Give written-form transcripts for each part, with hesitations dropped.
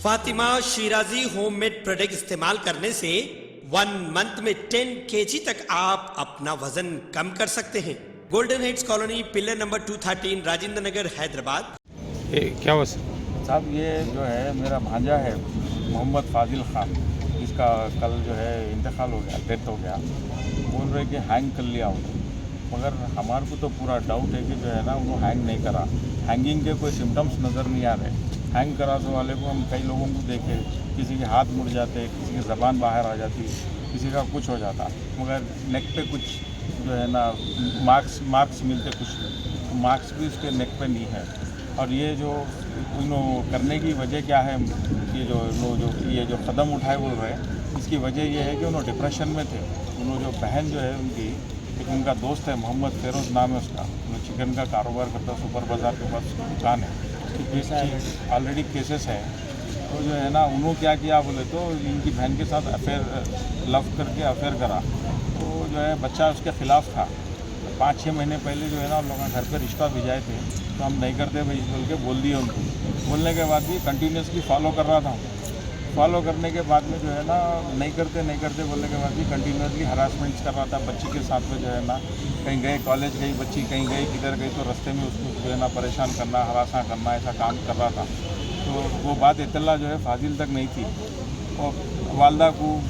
Fatima Shirazi homemade product इस्तेमाल करने से 1 मंथ में 10 kg तक आप अपना वजन कम कर सकते हैं। Golden heights colony, pillar number 213, Rajendra Nagar, Hyderabad. क्या हुआ साहब? ये जो है मेरा भांजा है मोहम्मद फाजिल खान, इसका कल जो है इंतकाल हो गया, डेथ हो गया। बोल रहे कि हैंग कर लिया हूँ, मगर हमारे को तो पूरा डाउट है कि जो है ना वो हैंग नहीं करा। हैंगिंग के कोई सिम्टम्स नज़र नहीं आ रहे। हैंग करा तो वाले को हम कई लोगों को देखे, किसी के हाथ मुड़ जाते, किसी की ज़बान बाहर आ जाती, किसी का कुछ हो जाता, मगर नेक पे कुछ जो है ना मार्क्स मिलते, कुछ मार्क्स भी उसके नेक पे नहीं है। और ये जो उन्होंने करने की वजह क्या है, ये जो कदम उठाए बोल रहे हैं, इसकी वजह ये है कि उन्होंने डिप्रेशन में थे। उन्होंने जो बहन जो है उनकी, एक उनका दोस्त है मोहम्मद फेरोज़ नाम है उसका, वो चिकन का कारोबार करता है, सुपर बाज़ार के पास उसकी दुकान है। ऑलरेडी केसेस है। तो जो है ना उन्होंने क्या किया बोले तो इनकी बहन के साथ लव करके अफेयर करा। तो जो है बच्चा उसके ख़िलाफ़ था। 5-6 महीने पहले जो है ना उन लोगों घर पे रिश्ता भिजाए थे, तो हम नहीं करते भाई बोल के बोल दिए उनको। बोलने के बाद भी कंटिन्यूसली फॉलो कर रहा था। फॉलो करने के बाद में जो है ना नहीं करते बोलने के बाद भी कंटिन्यूसली हरासमेंट्स कर रहा था बच्ची के साथ में। जो है ना कहीं गए, कॉलेज गई बच्ची, कहीं गई किधर गई, तो रास्ते में उसको जो है ना परेशान करना, हरासा करना, ऐसा काम कर रहा था। तो वो बात इत्तला जो है फाजिल तक नहीं थी, और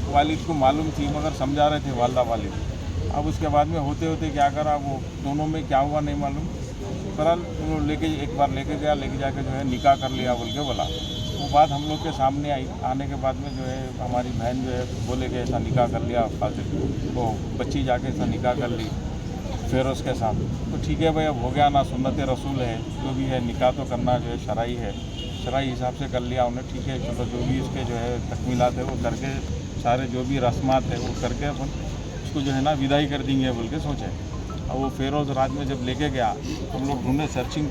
वालिद को मालूम थी, मगर समझा रहे थे वालदा वालिद। अब उसके बाद में होते होते क्या करा, वो दोनों में क्या हुआ नहीं मालूम। बहरहाल उन्होंने एक बार लेके जाके जो है निकाह कर लिया बोल के बोला। वो बात हम लोग के सामने आई। आने के बाद में जो है हमारी बहन जो है बोले कि ऐसा निकाह कर लिया फाजिल, वो बच्ची जाके ऐसा निकाह कर ली फेरोज़ के साथ। तो ठीक है भाई, अब हो गया ना, सुन्नत रसूल है, जो भी है निकाह तो करना जो है शरई है, शरई हिसाब से कर लिया उन्हें। ठीक है, चलो जो भी उसके जो है तकमीलात है वो करके, सारे जो भी रस्मात है वो करके अपन उसको जो है ना विदाई कर देंगे बोल के सोचे। और वो फेरोज़ रात में जब लेके गया, हम लोग ढूंढे, सर्चिंग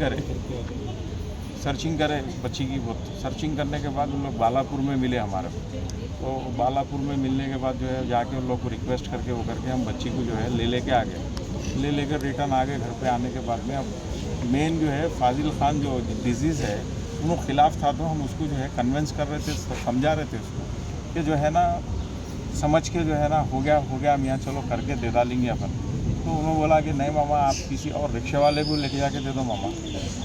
करे बच्ची की। बहुत सर्चिंग करने के बाद उन लोग बालापुर में मिले हमारे को। तो बालापुर में मिलने के बाद जो है जाके उन लोग को रिक्वेस्ट करके वो करके हम बच्ची को जो है लेके आ गए। लेकर रिटर्न आ गए घर पे। आने के बाद में अब मेन जो है फाजिल खान जो डिजीज़ है उन्होंने ख़िलाफ़ था, तो हम उसको जो है कन्विंस कर रहे थे, समझा रहे थे उसको कि जो है ना समझ के जो है ना हो गया मियाँ, चलो करके दे डालेंगे अपन। तो उन्होंने बोला कि नहीं मामा, आप किसी और रिक्शे वाले को लेके जाके दे दो मामा,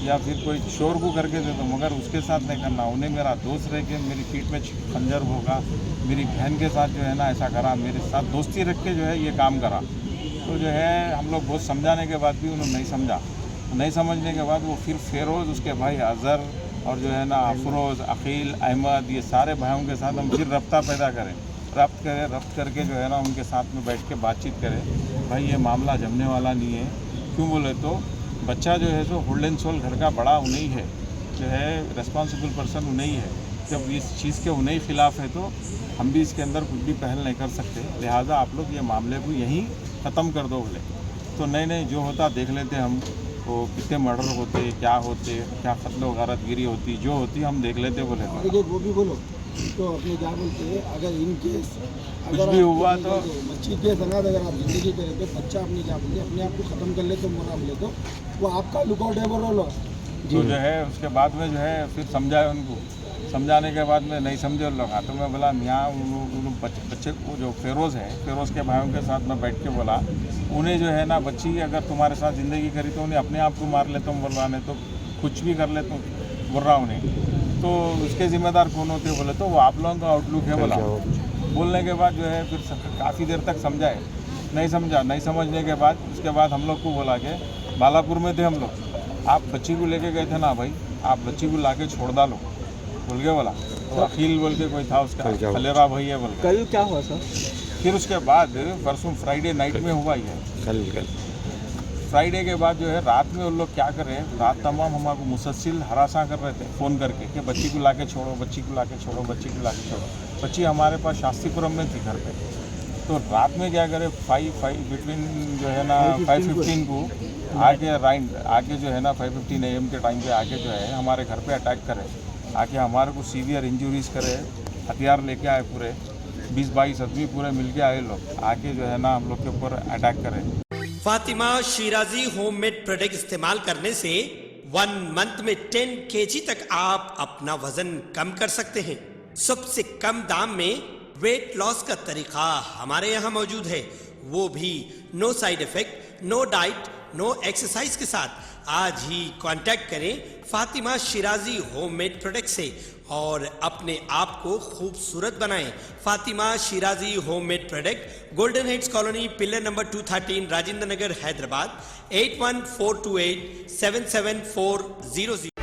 या फिर कोई चोर को करके दे दो, मगर उसके साथ नहीं करना। उन्हें मेरा दोस्त रह के मेरी पीठ में खंजर होगा, मेरी बहन के साथ जो है ना ऐसा करा, मेरे साथ दोस्ती रख के जो है ये काम करा। तो जो है हम लोग बहुत समझाने के बाद भी उन्होंने नहीं समझा। नहीं समझने के बाद वो फिर फेरोज़, उसके भाई अज़हर और जो है ना अफरोज़, अकील, अहमद, ये सारे भाइयों के साथ हम फिर रब्ता पैदा करें। रब्त करके जो है ना उनके साथ में बैठ के बातचीत करें, भाई ये मामला जमने वाला नहीं है। क्यों बोले तो बच्चा जो है सो होल्ड एंड सोल घर का बड़ा उन्हीं है, जो है रिस्पॉन्सिबल पर्सन उन्हीं है। जब इस चीज़ के उन्हीं ख़िलाफ़ है तो हम भी इसके अंदर कुछ भी पहल नहीं कर सकते। लिहाजा आप लोग ये मामले को यहीं ख़त्म कर दो बोले। तो नहीं जो होता देख लेते हम, वो कितने मर्डर होते, क्या कत्ल गारतगिरी होती, जो होती हम देख लेते बोले। वो भी बोलो तो अपने क्या बोलते हैं, अगर इन केस कुछ भी हुआ तो बच्ची के सनाद अगर आप ज़िंदगी करें तो बच्चा अपनी क्या बोलते अपने आप को ख़त्म कर ले तो मोरा बोले तो वो आपका लुकआउट है बोलो लो। तो जो है उसके बाद में जो है फिर समझाए उनको। समझाने के बाद में नहीं समझे उन लोग। तो मैं बोला मियाँ, बच्चे को जो फेरोज़ है, फेरोज़ के भाइयों के साथ मैं बैठ के बोला, उन्हें जो है ना बच्ची अगर तुम्हारे साथ ज़िंदगी करी तो उन्हें अपने आप को मार लेता हूँ बोल रहा, नहीं तो कुछ भी कर लेता हूँ बोल रहा उन्हें। तो उसके ज़िम्मेदार कौन होते बोले तो वो आप लोगों का आउटलुक है बोला। बोलने के बाद जो है फिर काफ़ी देर तक समझाए, नहीं समझा। नहीं समझने के बाद उसके बाद हम लोग को बोला कि बालापुर में थे हम लोग, आप बच्ची को लेके गए थे ना भाई, आप बच्ची को ला के छोड़ डालो बोल के बोला। तो अखिल बोल के कोई था उसका, खलेरा भाई है बोल। कल क्या हुआ सर? फिर उसके बाद परसों फ्राइडे नाइट में हुआ ही है। कल फ्राइडे के बाद जो है रात में उन लोग क्या कर रहे हैं, रात तमाम हमारे मुसलसिल हरासा कर रहे थे फ़ोन करके कि बच्ची को ला के छोड़ो, बच्ची को ला के छोड़ो, बच्ची को ला के छोड़ो। बच्ची हमारे पास शास्त्रीपुरम में थी घर पे। तो रात में क्या करे, 5 बिटवीन जो है ना 5:15 को आके जो है ना 5:15 AM के टाइम पे आके जो है हमारे घर पे अटैक करे, आके हमारे को सीवियर इंजरीज करे, हथियार लेके आए पूरे 20-22 आदमी पूरे मिल के आए लोग, आके जो है ना हम लोग के ऊपर अटैक करे। फातिमा शिराजी होममेड प्रोडक्ट इस्तेमाल करने से 1 मंथ में 10 kg तक आप अपना वजन कम कर सकते हैं। सबसे कम दाम में वेट लॉस का तरीका हमारे यहाँ मौजूद है, वो भी no side effect, no diet, no exercise के साथ। आज ही कांटेक्ट करें फातिमा शिराजी होममेड प्रोडक्ट से और अपने आप को खूबसूरत बनाएं। Fatima Shirazi homemade product, golden heights colony, pillar number 213, Rajendra Nagar, Hyderabad, 8142877400।